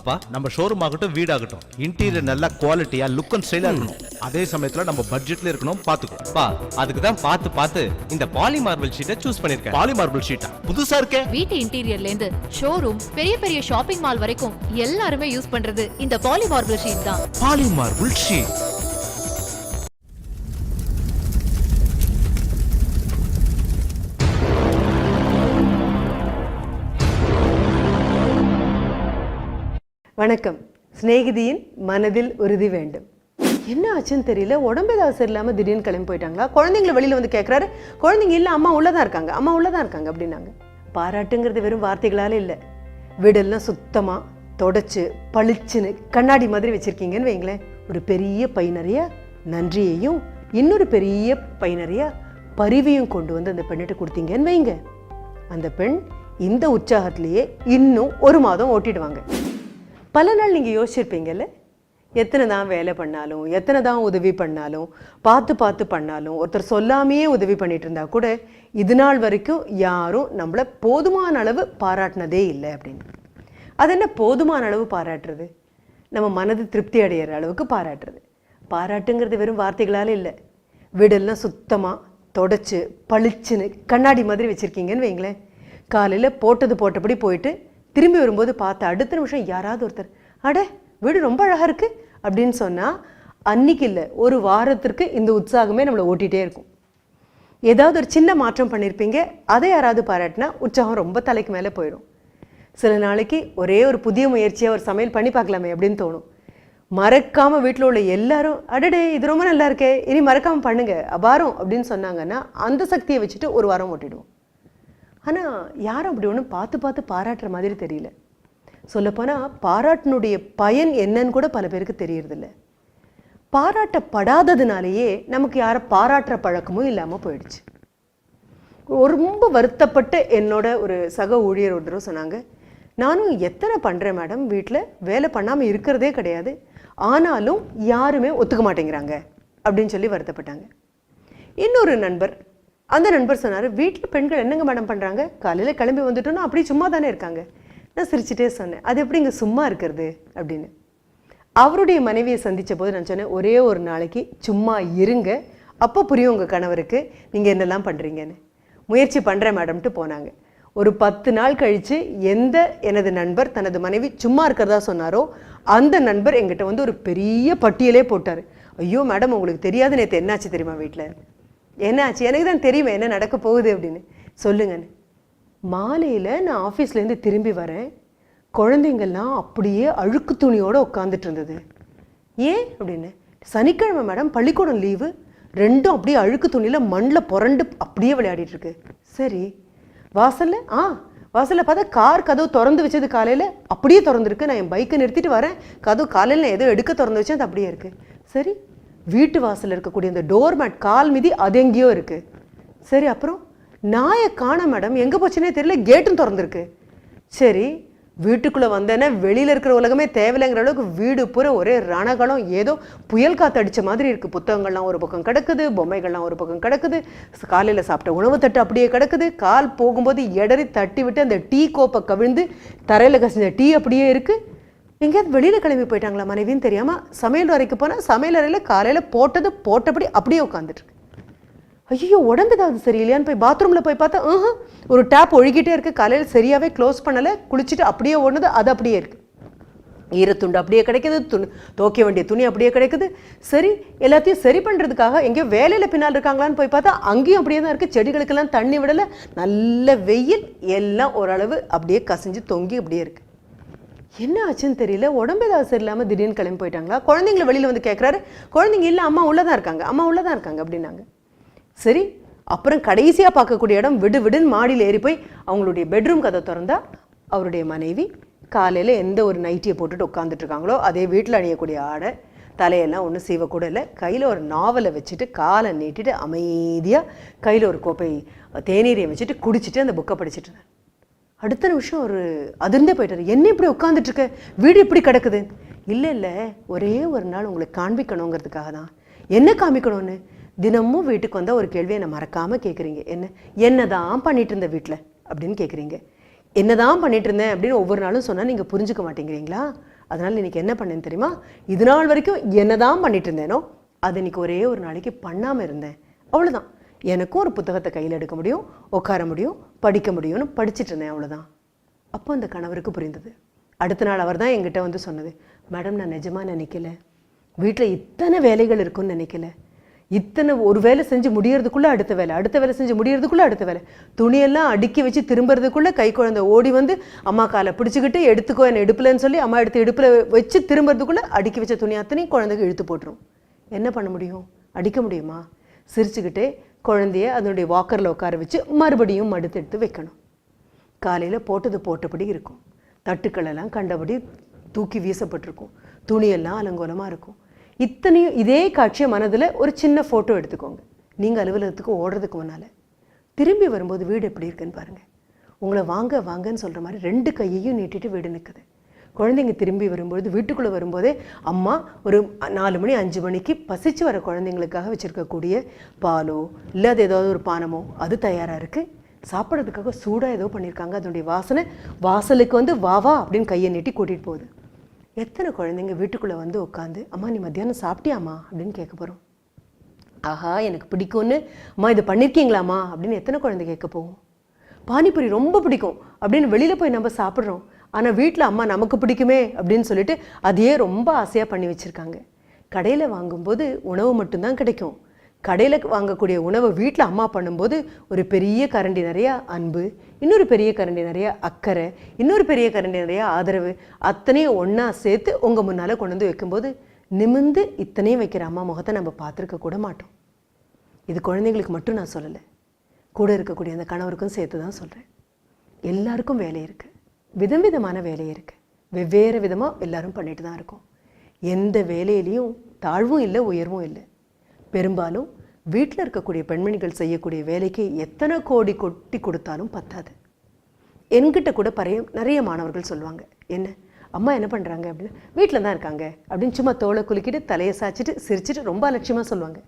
அப்பா நம்ம ஷோரூம் ஆகட்டும் வீடாகட்டும் இன்டீரியர் நல்லா குவாலிட்டியா லுக் அண்ட் ஸ்டைலா இருக்கணும். அதே சமயத்துல நம்ம பட்ஜெட்ல இருக்கணும் பாத்துக்கோ. பா அதுக்கு தான் பார்த்து இந்த பாலி மார்பிள் ஷீட்டை சூஸ் பண்ணிருக்கேன். பாலி மார்பிள் ஷீட்டா புதுசா இருக்கே. வீட்டு இன்டீரியர்ல இருந்து ஷோரூம் பெரிய பெரிய ஷாப்பிங் மால் வரைக்கும் எல்லாருமே யூஸ் பண்றது இந்த பாலி மார்பிள் ஷீட் தான். Poly marble sheet. வணக்கம். சிநேகிதியின் மனதில் உறுதி வேண்டும். என்ன ஆச்சுன்னு தெரியல, உடம்பு ஏதாவது சரியில்லாமல் திடீர்னு கிளம்பி போயிட்டாங்களா? குழந்தைங்களை வெளியில் வந்து கேட்குறாரு. குழந்தைங்க இல்லை, அம்மா உள்ளதான் இருக்காங்க, அம்மா உள்ளதான் இருக்காங்க அப்படின்னாங்க. பாராட்டுங்கிறது வெறும் வார்த்தைகளால் இல்லை. வீடெல்லாம் சுத்தமாக தொடச்சு பளிச்சுன்னு கண்ணாடி மாதிரி வச்சுருக்கீங்கன்னு வைங்களேன். ஒரு பெரிய பை நிறைய நன்றியையும் இன்னொரு பெரிய பை நிறைய பரிவையும் கொண்டு வந்து அந்த பெண்ணிட்ட கொடுத்தீங்கன்னு வைங்க. அந்த பெண் இந்த உற்சாகத்திலேயே இன்னும் ஒரு மாதம் ஓட்டிடுவாங்க. பல நாள் நீங்கள் யோசிச்சிருப்பீங்கல்ல, எத்தனை தான் வேலை பண்ணாலும் எத்தனை தான் உதவி பண்ணாலும் பார்த்து பண்ணாலும் ஒருத்தர் சொல்லாமையே உதவி பண்ணிட்டு இருந்தா கூட இது நாள் வரைக்கும் யாரும் நம்மளை போதுமான அளவு பாராட்டினதே இல்லை அப்படின்னு. அது என்ன போதுமான அளவு பாராட்டுறது? நம்ம மனது திருப்தி அடைகிற அளவுக்கு பாராட்டுறது. பாராட்டுங்கிறது வெறும் வார்த்தைகளால் இல்லை. வீடெல்லாம் சுத்தமாக தொடச்சு பளிச்சுன்னு கண்ணாடி மாதிரி வச்சுருக்கீங்கன்னு வைங்களேன். காலையில் போட்டபடி போயிட்டு திரும்பி வரும்போது பார்த்த அடுத்த நிமிஷம் யாராவது ஒருத்தர் அட வீடு ரொம்ப அழகாக இருக்குது அப்படின்னு சொன்னால் அன்னைக்கு இல்லை, ஒரு வாரத்திற்கு இந்த உற்சாகமே நம்மளை ஓட்டிகிட்டே இருக்கும். ஏதாவது ஒரு சின்ன மாற்றம் பண்ணியிருப்பீங்க, அதை யாராவது பாராட்டினா உற்சாகம் ரொம்ப தலைக்கு மேலே போயிடும். சில நாளைக்கு ஒரே ஒரு புதிய முயற்சியாக ஒரு சமையல் பண்ணி பார்க்கலாமே அப்படின்னு தோணும். மறக்காமல் வீட்டில் உள்ள எல்லாரும் அடடே இது ரொம்ப நல்லா இருக்கே, இனி மறக்காமல் பண்ணுங்க அபாரம் அப்படின்னு சொன்னாங்கன்னா அந்த சக்தியை வச்சுட்டு ஒரு வாரம் ஓட்டிடுவோம். ஆனால் யாரும் அப்படி ஒன்றும் பார்த்து பாராட்டுற மாதிரி தெரியல. சொல்லப்போனால் பாராட்டினுடைய பயன் என்னன்னு கூட பல பேருக்கு தெரியறதில்ல. பாராட்டப்படாததுனாலேயே நமக்கு யாரை பாராட்டுற பழக்கமும் இல்லாமல் போயிடுச்சு. ரொம்ப வருத்தப்பட்டு என்னோட ஒரு சக ஊழியர் ஒரு தடவை சொன்னாங்க, நானும் எத்தனை பண்ணுறேன் மேடம், வீட்டில் வேலை பண்ணாமல் இருக்கிறதே கிடையாது, ஆனாலும் யாருமே ஒத்துக்க மாட்டேங்கிறாங்க அப்படின்னு சொல்லி வருத்தப்பட்டாங்க. இன்னொரு நண்பர், அந்த நண்பர் சொன்னார், வீட்டில் பெண்கள் என்னங்க மேடம் பண்ணுறாங்க, காலையில் கிளம்பி வந்துட்டோன்னா அப்படி சும்மா தானே இருக்காங்க. நான் சிரிச்சுட்டே சொன்னேன், அது எப்படி இங்கே சும்மா இருக்கிறது அப்படின்னு. அவருடைய மனைவியை சந்தித்த போது நான் சொன்னேன், ஒரே ஒரு நாளைக்கு சும்மா இருங்க, அப்போ புரியும் உங்கள் கணவருக்கு நீங்கள் என்னெல்லாம் பண்ணுறீங்கன்னு. முயற்சி பண்ணுறேன் மேடம்ட்டு போனாங்க. ஒரு 10 நாள் கழித்து எனது நண்பர் தனது மனைவி சும்மா இருக்கிறதா சொன்னாரோ அந்த நண்பர் எங்கிட்ட வந்து ஒரு பெரிய பட்டியலே போட்டார். ஐயோ மேடம் உங்களுக்கு தெரியாது, நேற்று என்னாச்சு தெரியுமா வீட்டில், என்னாச்சு, எனக்கு தான் தெரியுமே என்ன நடக்க போகுது அப்படின்னு. சொல்லுங்கன்னு. மாலையில் நான் ஆஃபீஸ்லேருந்து திரும்பி வரேன், குழந்தைங்கள்லாம் அப்படியே அழுக்கு துணியோடு உட்காந்துட்டு இருந்தது. ஏன் அப்படின்னு, சனிக்கிழமை மேடம் பள்ளிக்கூடம் லீவு, ரெண்டும் அப்படியே அழுக்கு துணியில் மண்ணில் புரண்டு அப்படியே விளையாடிட்டு இருக்கு. சரி, வாசலில் பார்த்தா கார் கதவு திறந்து வச்சது காலையில் அப்படியே திறந்துருக்கு. நான் என் பைக்கை நிறுத்திட்டு வரேன், கதவு காலையில் நான் ஏதோ எடுக்க திறந்து வச்சேன், அது அப்படியே இருக்குது. சரி, வீட்டு வாசலில் இருக்கக்கூடிய அந்த டோர்மேட் கால் மிதி அது எங்கேயோ இருக்குது. சரி, அப்புறம் நாயை காண மேடம், எங்கே போச்சுன்னே தெரியல, கேட்டும் திறந்துருக்கு. சரி, வீட்டுக்குள்ளே வந்தேன்னா வெளியில் இருக்கிற உலகமே தேவையில்லைங்கிற அளவுக்கு வீடு பூரா ஒரே ரணகலம், ஏதோ புயல் காற்று அடித்த மாதிரி இருக்குது. புத்தகங்கள்லாம் ஒரு பக்கம் கிடக்குது, பொம்மைகள்லாம் ஒரு பக்கம் கிடக்குது, காலையில் சாப்பிட்ட உணவு தட்டு அப்படியே கிடக்குது, கால் போகும்போது இடறி தட்டி விட்டு அந்த டீ கோப்பை கவிழ்ந்து தரையில் கசிஞ்ச டீ அப்படியே இருக்குது. எங்கேயாவது வெளியில் கிளம்பி போயிட்டாங்களா மனைவின்னு தெரியாமல் சமையல் அறைக்கு போனால் சமையல் அறையில் காலையில் போட்டபடி அப்படியே உட்காந்துட்ருக்கு. ஐயோ உடம்பு ஏதாவது சரியில்லையான்னு போய் பாத்ரூமில் போய் பார்த்தா ஒரு டேப் ஒழுகிட்டே இருக்குது, காலையில் சரியாகவே க்ளோஸ் பண்ணலை, குளிச்சுட்டு அப்படியே ஓடுனது அது அப்படியே இருக்குது. ஈரத்துண்டு அப்படியே கிடைக்குது, துவைக்க வேண்டிய துணி அப்படியே கிடைக்குது. சரி, எல்லாத்தையும் சரி பண்ணுறதுக்காக எங்கேயோ வேலையில் பின்னால் இருக்காங்களான்னு போய் பார்த்தா அங்கேயும் அப்படியே தான் இருக்குது. செடிகளுக்கெல்லாம் தண்ணி விடலை, நல்ல வெயில், எல்லாம் ஓரளவு அப்படியே கசிஞ்சு தொங்கி அப்படியே இருக்குது. என்ன ஆச்சுன்னு தெரியல, உடம்பு ஏதாவது சரியில்லாமல் திடீர்னு கிளம்பி போயிட்டாங்களா? குழந்தைங்களை வெளியில் வந்து கேட்குறாரு. குழந்தைங்க இல்லை, அம்மா உள்ளதான் இருக்காங்க அப்படின்னாங்க. சரி, அப்புறம் கடைசியாக பார்க்கக்கூடிய இடம் விடுன்னு மாடியில் ஏறி போய் அவங்களுடைய பெட்ரூம் கதை திறந்தா அவருடைய மனைவி காலையில் எந்த ஒரு நைட்டியை போட்டுட்டு உட்காந்துட்டு இருக்காங்களோ அதே வீட்டில் அணியக்கூடிய ஆடை, தலையெல்லாம் ஒன்றும் சீவக்கூட இல்லை, கையில் ஒரு நாவலை வச்சுட்டு காலை நீட்டிட்டு அமைதியாக கையில் ஒரு கோப்பை தேநீரை வச்சுட்டு குடிச்சிட்டு அந்த புக்கை படிச்சுட்டு இருந்தார். அடுத்த நிமிஷம் ஒரு அதிர்ந்தே போயிட்டார். என்ன இப்படி உட்காந்துட்ருக்க, வீடு இப்படி கிடக்குது? இல்லை, ஒரே ஒரு நாள் உங்களுக்கு காண்பிக்கணுங்கிறதுக்காக தான். என்ன காமிக்கணும்னு? தினமும் வீட்டுக்கு வந்தால் ஒரு கேள்வியை என்னை மறக்காமல் கேட்குறீங்க. என்ன தான் பண்ணிட்டு இருந்த வீட்டில் அப்படின்னு கேட்குறீங்க. என்ன தான் பண்ணிட்டு இருந்தேன் அப்படின்னு ஒவ்வொரு நாளும் சொன்னால் நீங்கள் புரிஞ்சுக்க மாட்டேங்கிறீங்களா? அதனால் இன்னைக்கு என்ன பண்ணேன்னு தெரியுமா, இது நாள் வரைக்கும் என்னதான் பண்ணிட்டு இருந்தேனோ அது இன்னைக்கு ஒரே ஒரு நாளைக்கு பண்ணாமல் இருந்தேன், அவ்வளோதான். எனக்கும் ஒரு புத்தகத்தை கையில் எடுக்க முடியும், உட்கார முடியும், படிக்க முடியும்னு படிச்சுட்டு இருந்தேன், அவ்வளோதான். அப்போ அந்த கணவருக்கு புரிந்தது. அடுத்த நாள் அவர் தான் என்கிட்ட வந்து சொன்னது, மேடம் நான் நிஜமாக நினைக்கல, வீட்டில் இத்தனை வேலைகள் இருக்குன்னு நினைக்கல, இத்தனை ஒரு வேலை செஞ்சு முடியறதுக்குள்ளே அடுத்த வேலை, அடுத்த வேலை செஞ்சு முடியறதுக்குள்ளே அடுத்த வேலை, துணியெல்லாம் அடுக்கி வச்சு திரும்புறதுக்குள்ளே கை குழந்தை ஓடி வந்து அம்மா காலை பிடிச்சிக்கிட்டு எடுத்துக்கோ என்னை இடுப்புலன்னு சொல்லி அம்மா எடுத்து இடுப்பில் வச்சு திரும்புறதுக்குள்ளே அடுக்கி வச்ச துணி அத்தனையும் குழந்தைக்கு இழுத்து போட்டுரும். என்ன பண்ண முடியும்? அடிக்க முடியுமா? சிரிச்சுக்கிட்டே குழந்தைய அதனுடைய வாக்கரில் உட்கார வச்சு மறுபடியும் மடுத்து வைக்கணும். காலையில் போட்டது போட்டபடி இருக்கும், தட்டுக்களெல்லாம் கண்டபடி தூக்கி வீசப்பட்டிருக்கும், துணியெல்லாம் அலங்கோலமாக இருக்கும். இத்தனையும் இதே காட்சியை மனதில் ஒரு சின்ன ஃபோட்டோ எடுத்துக்கோங்க. நீங்கள் அலுவலகத்துக்கு ஓடுறதுக்கு முன்னால் திரும்பி வரும்போது வீடு எப்படி இருக்குன்னு பாருங்கள். உங்களை வாங்க வாங்கன்னு சொல்கிற மாதிரி 2 கையையும் நீட்டிட்டு வீடு நிற்குது. குழந்தைங்க திரும்பி வரும்போது வீட்டுக்குள்ளே வரும்போதே அம்மா ஒரு 4 மணி 5 மணிக்கு பசிச்சு வர குழந்தைங்களுக்காக வச்சுருக்கக்கூடிய பாலோ இல்லை அது ஏதாவது ஒரு பானமோ அது தயாராக இருக்குது. சாப்பிட்றதுக்காக சூடாக ஏதோ பண்ணியிருக்காங்க, அதனுடைய வாசனை வாசலுக்கு வந்து வா வா அப்படின்னு கையை நீட்டி கூட்டிகிட்டு போகுது. எத்தனை குழந்தைங்க வீட்டுக்குள்ளே வந்து உட்காந்து அம்மா நீ மத்தியானம் சாப்பிட்டியாம்மா அப்படின்னு கேட்க போகிறோம். ஆஹா எனக்கு பிடிக்கும்னு அம்மா இது பண்ணியிருக்கீங்களாம்மா அப்படின்னு எத்தனை குழந்தை கேட்க போவோம். பானிபூரி ரொம்ப பிடிக்கும் அப்படின்னு வெளியில் போய் நம்ம சாப்பிட்றோம், ஆனால் வீட்டில் அம்மா நமக்கு பிடிக்குமே அப்படின்னு சொல்லிட்டு அதையே ரொம்ப ஆசையாக பண்ணி வச்சுருக்காங்க. கடையில் வாங்கும்போது உணவு மட்டும்தான் கிடைக்கும், கடையில் வாங்கக்கூடிய உணவை வீட்டில் அம்மா பண்ணும்போது ஒரு பெரிய கரண்டி நிறையா அன்பு, இன்னொரு பெரிய கரண்டி நிறையா அக்கறை, இன்னொரு பெரிய கரண்டி நிறையா ஆதரவு, அத்தனையும் ஒன்றா சேர்த்து உங்கள் முன்னால் கொண்டு வந்து வைக்கும்போது நிமிந்து இத்தனையும் வைக்கிற அம்மா முகத்தை நம்ம பார்த்துருக்க கூட மாட்டோம். இது குழந்தைங்களுக்கு மட்டும் நான் சொல்லலை, கூட இருக்கக்கூடிய அந்த கணவருக்கும் சேர்த்து தான் சொல்கிறேன். எல்லாருக்கும் வேலை இருக்குது, விதம் விதமான வேலை இருக்குது, வெவ்வேறு விதமாக எல்லாரும் பண்ணிட்டு தான் இருக்கோம். எந்த வேலையிலையும் தாழ்வும் இல்லை உயர்வும் இல்லை. பெரும்பாலும் வீட்டில் இருக்கக்கூடிய பெண்மணிகள் செய்யக்கூடிய வேலைக்கு எத்தனை கோடி கொட்டி கொடுத்தாலும் பத்தாது. என்கிட்ட கூட நிறைய மாணவர்கள் சொல்லுவாங்க, என்ன அம்மா என்ன பண்ணுறாங்க அப்படின்னு, வீட்டில் தான் இருக்காங்க அப்படின்னு சும்மா தோலை குலுக்கிட்டு தலையை சாய்ச்சிட்டு சிரிச்சிட்டு ரொம்ப அலட்சியமாக சொல்லுவாங்க.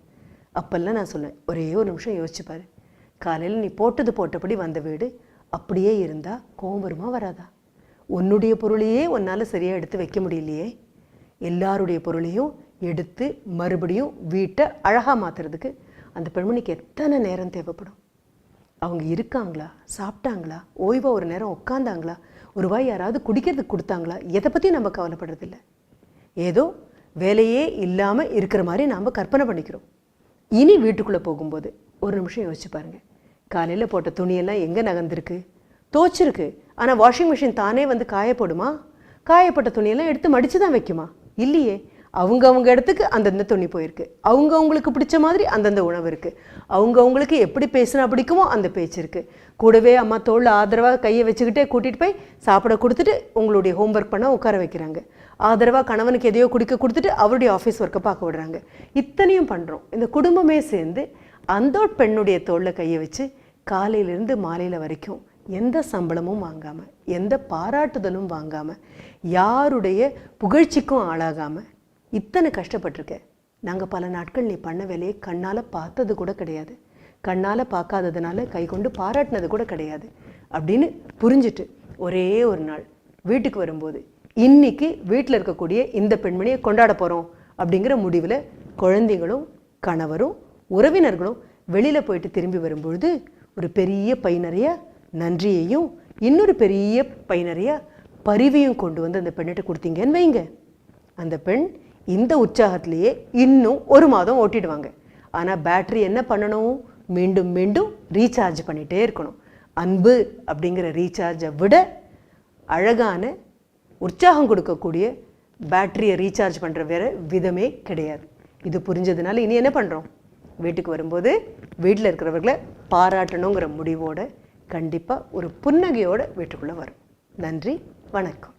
அப்போல்லாம் நான் சொல்லுவேன், ஒரே ஒரு நிமிஷம் யோசிச்சுப்பாரு, காலையில் நீ போட்டது போட்டபடி வந்த வீடு அப்படியே இருந்தால் கோவம் வருமா வராதா? உன்னுடைய பொருளையே உன்னால் சரியாக எடுத்து வைக்க முடியலையே, எல்லாருடைய பொருளையும் எடுத்து மறுபடியும் வீட்டை அழகாக மாற்றுறதுக்கு அந்த பெண்மணிக்கு எத்தனை நேரம் தேவைப்படும்? அவங்க இருக்காங்களா, சாப்பிட்டாங்களா, ஓய்வாக ஒரு நேரம் உட்காந்தாங்களா, ஒரு வாய் யாராவது குடிக்கிறதுக்கு கொடுத்தாங்களா, எதை பற்றியும் நம்ம கவலைப்படுறதில்லை. ஏதோ வேலையே இல்லாமல் இருக்கிற மாதிரி நாம் கற்பனை பண்ணிக்கிறோம். இனி வீட்டுக்குள்ளே போகும்போது ஒரு நிமிஷம் யோசிச்சு பாருங்கள், காலையில் போட்ட துணியெல்லாம் எங்கே நகர்ந்துருக்கு? தோச்சிருக்கு, ஆனால் வாஷிங் மிஷின் தானே வந்து காயப்போடுமா? காயப்பட்ட துணியெல்லாம் எடுத்து மடித்து தான் வைக்குமா? இல்லையே. அவங்க இடத்துக்கு அந்தந்த துணி போயிருக்கு, அவங்களுக்கு பிடிச்ச மாதிரி அந்தந்த உணவு இருக்குது, அவங்களுக்கு எப்படி பேசினா பிடிக்குமோ அந்த பேச்சு இருக்குது. கூடவே அம்மா தோளில் ஆதரவாக கையை வச்சுக்கிட்டே கூட்டிகிட்டு போய் சாப்பிட கொடுத்துட்டு உங்களுடைய ஹோம்ஒர்க் பண்ண உட்கார வைக்கிறாங்க. ஆதரவாக கணவனுக்கு எதையோ குடிக்க கொடுத்துட்டு அவருடைய ஆஃபீஸ் ஒர்க்கை பார்க்க விடுறாங்க. இத்தனையும் பண்ணுறோம். இந்த குடும்பமே சேர்ந்து அந்த பெண்ணுடைய தோளில் கையை வச்சு காலையிலேருந்து மாலையில் வரைக்கும் எந்த சம்பளமும் வாங்காமல், எந்த பாராட்டுதலும் வாங்காமல், யாருடைய புகழ்ச்சிக்கும் ஆளாகாமல் இத்தனை கஷ்டப்பட்டிருக்க. நாங்கள் பல நாட்கள் நீ பண்ண வேலையை கண்ணால் பார்த்தது கூட கிடையாது, கண்ணால் பார்க்காததுனால கை கொண்டு பாராட்டினது கூட கிடையாது அப்படின்னு புரிஞ்சுட்டு ஒரே ஒரு நாள் வீட்டுக்கு வரும்போது இன்னைக்கு வீட்டில் இருக்கக்கூடிய இந்த பெண்மணியை கொண்டாட போகிறோம் அப்படிங்கிற முடிவில் குழந்தைகளும் கணவரும் உறவினர்களும் வெளியில் போயிட்டு திரும்பி வரும்பொழுது ஒரு பெரிய பை நிறைய நன்றியையும் இன்னொரு பெரிய பை நிறைய பரிவையும் கொண்டு வந்து அந்த பெண்ணிட்ட கொடுத்தீங்கன்னு வைங்க, அந்த பெண் இந்த உற்சாகத்திலேயே இன்னும் 1 மாதம் ஓட்டிடுவாங்க. ஆனால் பேட்டரி என்ன பண்ணணும்? மீண்டும் மீண்டும் ரீசார்ஜ் பண்ணிகிட்டே இருக்கணும். அன்பு அப்படிங்கிற ரீசார்ஜை விட அழகான உற்சாகம் கொடுக்கக்கூடிய பேட்டரியை ரீசார்ஜ் பண்ணுற வேறு விதமே கிடையாது. இது புரிஞ்சதுனால இனி என்ன பண்ணுறோம்? வீட்டுக்கு வரும்போது வீட்டில் இருக்கிறவர்களை பாராட்டணுங்கிற முடிவோடு கண்டிப்பாக ஒரு புன்னகையோடு வீட்டுக்குள்ளே வரும். நன்றி, வணக்கம்.